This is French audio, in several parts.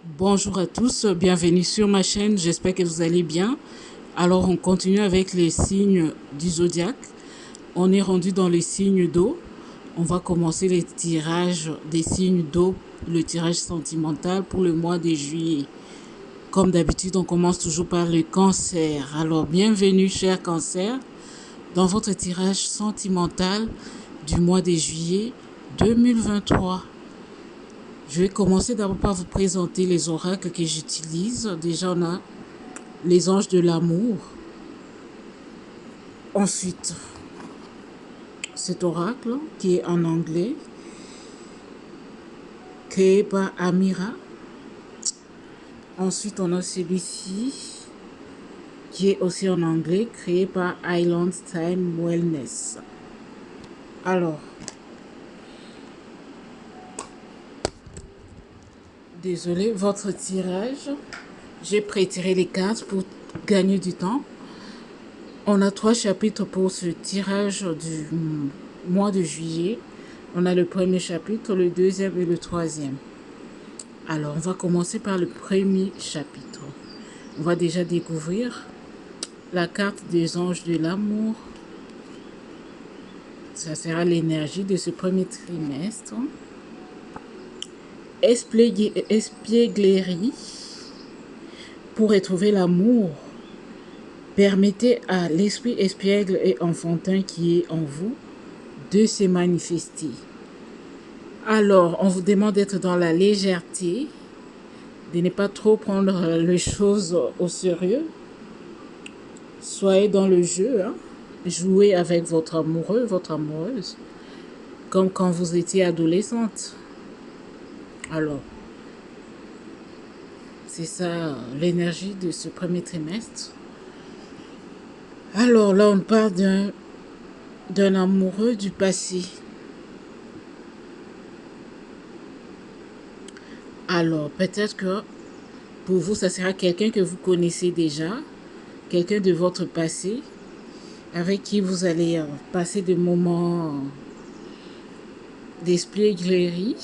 Bonjour à tous, bienvenue sur ma chaîne, j'espère que vous allez bien. Alors on continue avec les signes du zodiaque. On est rendu dans les signes d'eau. On va commencer les tirages des signes d'eau, le tirage sentimental pour le mois de juillet. Comme d'habitude, on commence toujours par le cancer. Alors bienvenue cher cancer dans votre tirage sentimental du mois de juillet 2023. Je vais commencer d'abord par vous présenter les oracles que j'utilise. Déjà, on a les anges de l'amour. Ensuite, cet oracle qui est en anglais, créé par Amira. Ensuite, on a celui-ci qui est aussi en anglais, créé par Island Time Wellness. Alors, désolé, votre tirage. J'ai prétiré les cartes pour gagner du temps. On a 3 chapitres pour ce tirage du mois de juillet. On a le premier chapitre, le deuxième et le troisième. Alors, on va commencer par le premier chapitre. On va déjà découvrir la carte des anges de l'amour. Ça sera l'énergie de ce premier trimestre. Espièglerie. Pour retrouver l'amour, permettez à l'esprit espiègle et enfantin qui est en vous de se manifester. Alors, on vous demande d'être dans la légèreté, de ne pas trop prendre les choses au sérieux. Soyez dans le jeu, hein. Jouez avec votre amoureux, votre amoureuse, comme quand vous étiez adolescente. Alors, c'est ça l'énergie de ce premier trimestre. Alors là, on parle d'un amoureux du passé. Alors, peut-être que pour vous, ça sera quelqu'un que vous connaissez déjà, quelqu'un de votre passé, avec qui vous allez passer des moments d'espièglerie.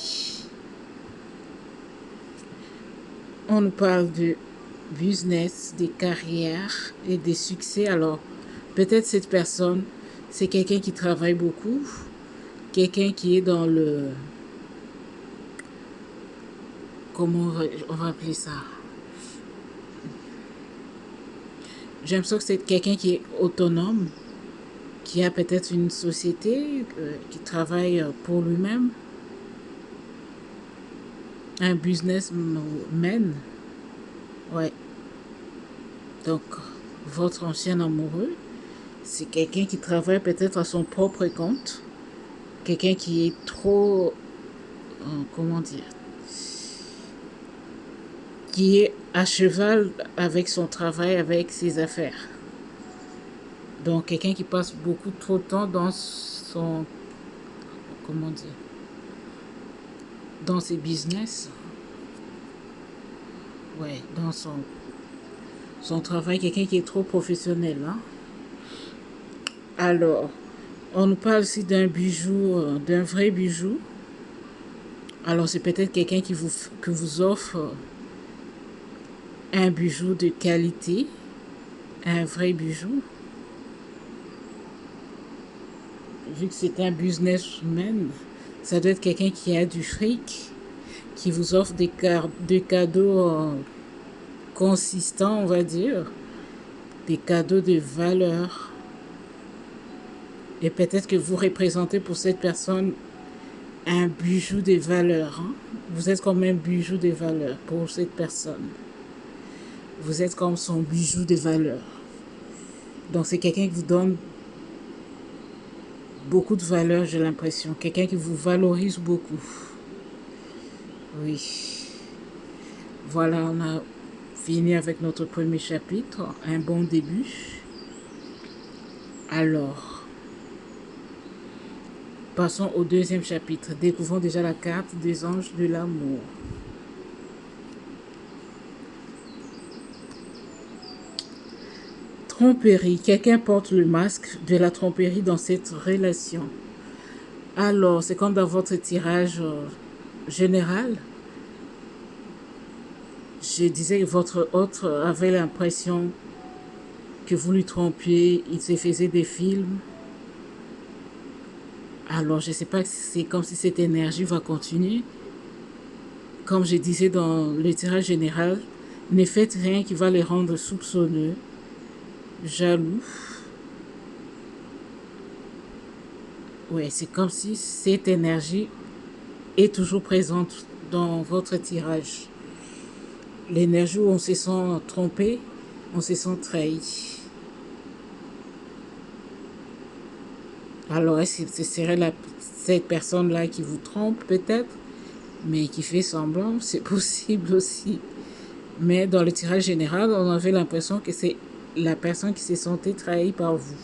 On nous parle de business, des carrières et des succès. Alors, peut-être cette personne, c'est quelqu'un qui travaille beaucoup, quelqu'un qui est dans le... Comment on va appeler ça? J'ai l'impression que c'est quelqu'un qui est autonome, qui a peut-être une société, qui travaille pour lui-même, un businessman. Ouais. Donc, votre ancien amoureux, c'est quelqu'un qui travaille peut-être à son propre compte, quelqu'un qui est trop, comment dire, qui est à cheval avec son travail, avec ses affaires. Donc, quelqu'un qui passe beaucoup trop de temps dans son, comment dire, dans ses business. Ouais, dans son travail, quelqu'un qui est trop professionnel. Hein? Alors, on nous parle aussi d'un bijou, d'un vrai bijou. Alors, c'est peut-être quelqu'un que vous offre un bijou de qualité, un vrai bijou. Vu que c'est un businessman, ça doit être quelqu'un qui a du fric, qui vous offre des cadeaux consistants, on va dire, des cadeaux de valeur. Et peut-être que vous représentez pour cette personne un bijou de valeur. Hein? Vous êtes comme un bijou de valeur pour cette personne. Vous êtes comme son bijou de valeur. Donc c'est quelqu'un qui vous donne beaucoup de valeur, j'ai l'impression. Quelqu'un qui vous valorise beaucoup. Oui. Voilà, on a fini avec notre premier chapitre. Un bon début. Alors, passons au deuxième chapitre. Découvrons déjà la carte des anges de l'amour. Tromperie. Quelqu'un porte le masque de la tromperie dans cette relation. Alors, c'est comme dans votre tirage général. Je disais que votre hôte avait l'impression que vous lui trompiez, il se faisait des films. Alors, je ne sais pas si c'est comme si cette énergie va continuer. Comme je disais dans le tirage général, ne faites rien qui va les rendre soupçonneux, jaloux. Ouais, c'est comme si cette énergie est toujours présente dans votre tirage. L'énergie où on se sent trompé, on se sent trahi. Alors, est-ce que ce serait cette personne-là qui vous trompe peut-être, mais qui fait semblant? C'est possible aussi. Mais dans le tirage général, on avait l'impression que c'est la personne qui s'est sentie trahie par vous.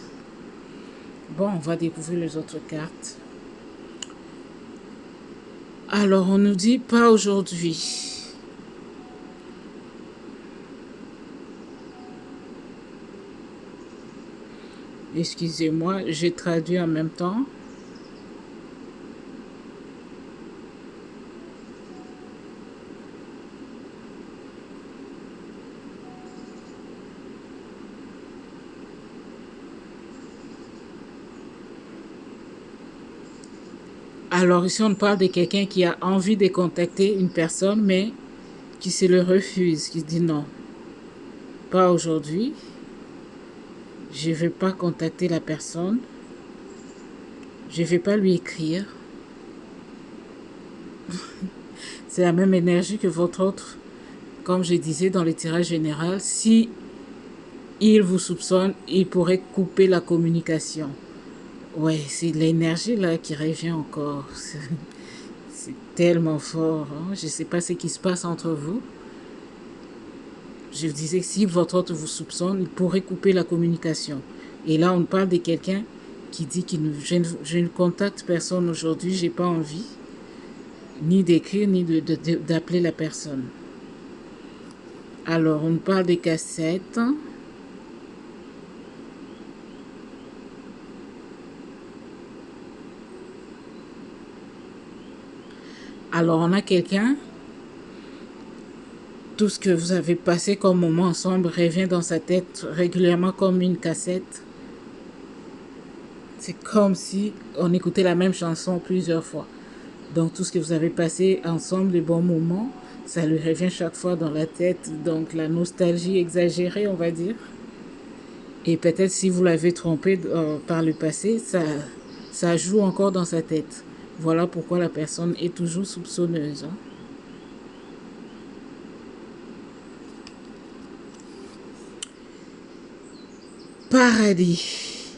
Bon, on va découvrir les autres cartes. Alors, on nous dit pas aujourd'hui. Excusez-moi, j'ai traduit en même temps. Alors ici, on parle de quelqu'un qui a envie de contacter une personne, mais qui se le refuse, qui dit non, pas aujourd'hui. Je ne vais pas contacter la personne. Je ne vais pas lui écrire. C'est la même énergie que votre autre. Comme je disais dans le tirage général, si il vous soupçonne, il pourrait couper la communication. Ouais, c'est l'énergie là qui revient encore. C'est tellement fort. Hein? Je ne sais pas ce qui se passe entre vous. Je disais que si votre autre vous soupçonne, il pourrait couper la communication. Et là, on parle de quelqu'un qui dit que je ne contacte personne aujourd'hui, j'ai pas envie ni d'écrire, ni d'appeler la personne. Alors, on parle des cassettes. Alors, on a quelqu'un, tout ce que vous avez passé comme moment ensemble revient dans sa tête régulièrement comme une cassette. C'est comme si on écoutait la même chanson plusieurs fois. Donc, tout ce que vous avez passé ensemble, les bons moments, ça lui revient chaque fois dans la tête. Donc, la nostalgie exagérée, on va dire. Et peut-être si vous l'avez trompé par le passé, ça joue encore dans sa tête. Voilà pourquoi la personne est toujours soupçonneuse. Hein. Paradis.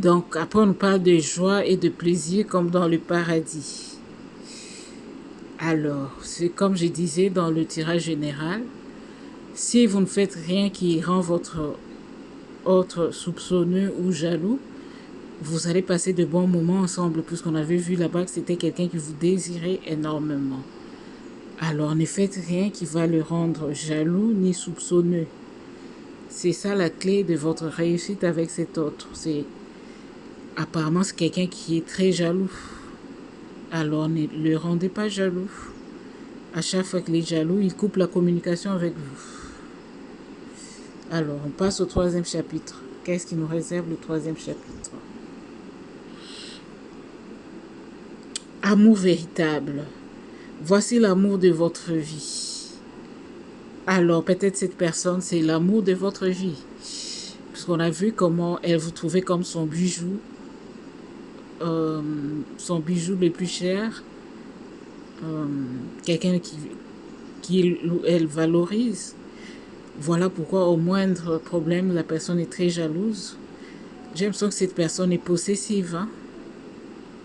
Donc, après, on parle de joie et de plaisir comme dans le paradis. Alors, c'est comme je disais dans le tirage général, si vous ne faites rien qui rend votre autre soupçonneux ou jaloux, vous allez passer de bons moments ensemble, puisqu'on avait vu là-bas que c'était quelqu'un qui vous désirait énormément. Alors, ne faites rien qui va le rendre jaloux ni soupçonneux. C'est ça la clé de votre réussite avec cet autre. Apparemment, c'est quelqu'un qui est très jaloux. Alors, ne le rendez pas jaloux. À chaque fois qu'il est jaloux, il coupe la communication avec vous. Alors, on passe au troisième chapitre. Qu'est-ce qui nous réserve le troisième chapitre? Amour véritable. Voici l'amour de votre vie. Alors, peut-être cette personne, c'est l'amour de votre vie. Puisqu'on a vu comment elle vous trouvait comme son bijou le plus cher. Quelqu'un qui elle valorise. Voilà pourquoi au moindre problème, la personne est très jalouse. J'ai l'impression que cette personne est possessive. Hein?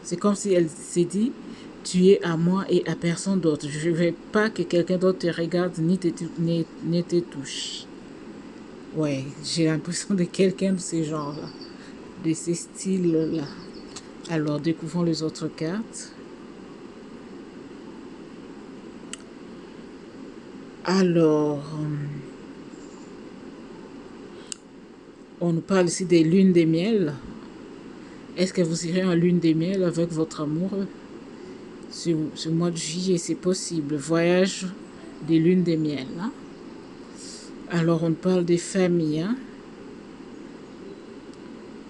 C'est comme si elle s'est dit, tu es à moi et à personne d'autre. Je ne veux pas que quelqu'un d'autre te regarde ni te touche. Ouais, j'ai l'impression de quelqu'un de ce genre-là, de ce style-là. Alors, découvrons les autres cartes. Alors, on nous parle ici des lunes de miel. Est-ce que vous irez en lune de miel avec votre amoureux? Ce mois de juillet, c'est possible. Voyage des lunes de miel. Hein? Alors, on parle des familles. Hein?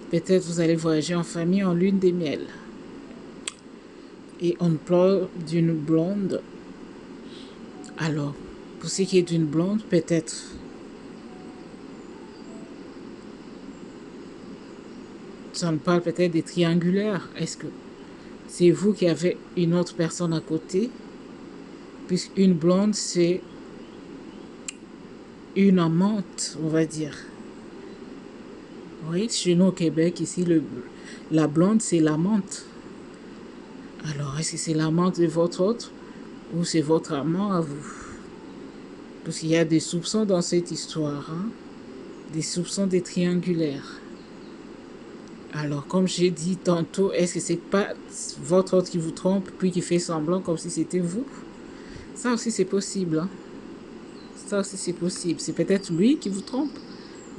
Peut-être vous allez voyager en famille en lune de miel. Et on parle d'une blonde. Alors, pour ce qui est d'une blonde, peut-être ça me parle peut-être des triangulaires. Est-ce que c'est vous qui avez une autre personne à côté? Puisqu'une blonde, c'est une amante, on va dire. Oui, chez nous au Québec, ici, la blonde, c'est l'amante. Alors, est-ce que c'est l'amante de votre autre ou c'est votre amant à vous? Parce qu'il y a des soupçons dans cette histoire, hein? Des soupçons des triangulaires. Alors, comme j'ai dit tantôt, est-ce que c'est pas votre autre qui vous trompe puis qui fait semblant comme si c'était vous? Ça aussi, c'est possible. Hein? Ça aussi, c'est possible. C'est peut-être lui qui vous trompe,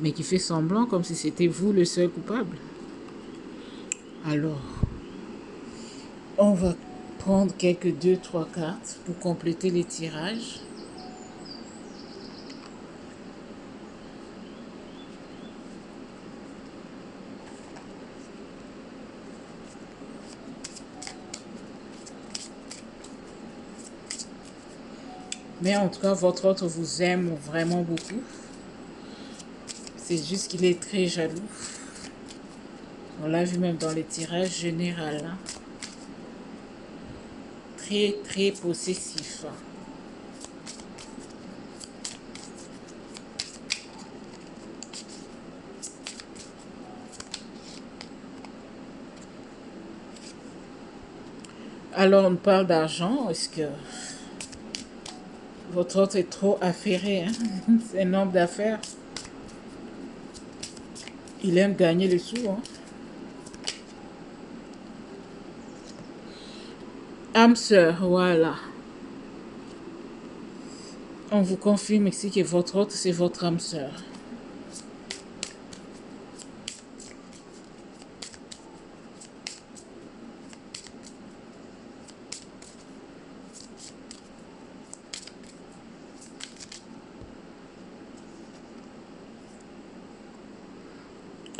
mais qui fait semblant comme si c'était vous le seul coupable. Alors, on va prendre quelques 2-3 cartes pour compléter les tirages. Mais en tout cas, votre autre vous aime vraiment beaucoup. C'est juste qu'il est très jaloux. On l'a vu même dans les tirages généraux. Hein? Très, très possessif. Alors, on parle d'argent. Est-ce que votre autre est trop affairé? Hein? C'est un homme d'affaires. Il aime gagner les sous. Hein? Âme sœur, voilà. On vous confirme ici que votre autre, c'est votre âme sœur.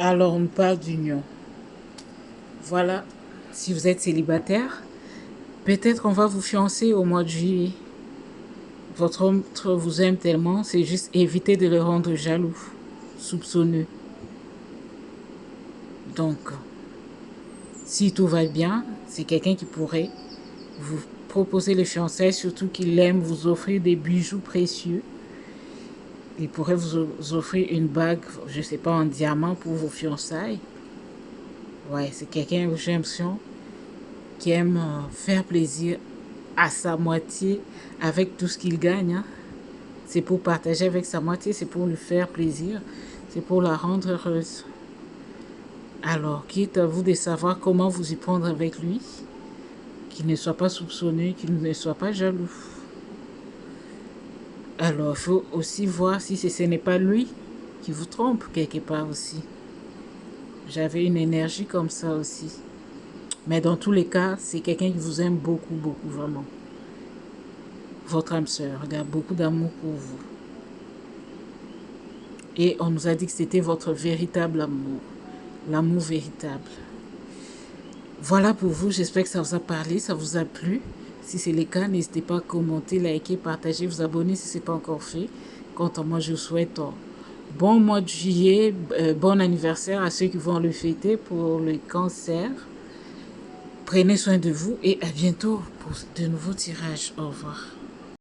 Alors, on parle d'union. Voilà. Si vous êtes célibataire, peut-être qu'on va vous fiancer au mois de juillet. Votre homme vous aime tellement, c'est juste éviter de le rendre jaloux, soupçonneux. Donc, si tout va bien, c'est quelqu'un qui pourrait vous proposer les fiançailles, surtout qu'il aime vous offrir des bijoux précieux. Il pourrait vous offrir une bague, je ne sais pas, en diamant pour vos fiançailles. Ouais, c'est quelqu'un, j'ai l'impression, qui aime faire plaisir à sa moitié avec tout ce qu'il gagne. Hein. C'est pour partager avec sa moitié, c'est pour lui faire plaisir, c'est pour la rendre heureuse. Alors, quitte à vous de savoir comment vous y prendre avec lui, qu'il ne soit pas soupçonné, qu'il ne soit pas jaloux. Alors, il faut aussi voir si ce n'est pas lui qui vous trompe quelque part aussi. J'avais une énergie comme ça aussi. Mais dans tous les cas, c'est quelqu'un qui vous aime beaucoup, beaucoup, vraiment. Votre âme sœur, il a beaucoup d'amour pour vous. Et on nous a dit que c'était votre véritable amour. L'amour véritable. Voilà pour vous, j'espère que ça vous a parlé, ça vous a plu. Si c'est le cas, n'hésitez pas à commenter, liker, partager, vous abonner si ce n'est pas encore fait. Quant à moi, je vous souhaite bon mois de juillet, bon anniversaire à ceux qui vont le fêter pour le cancer. Prenez soin de vous et à bientôt pour de nouveaux tirages. Au revoir.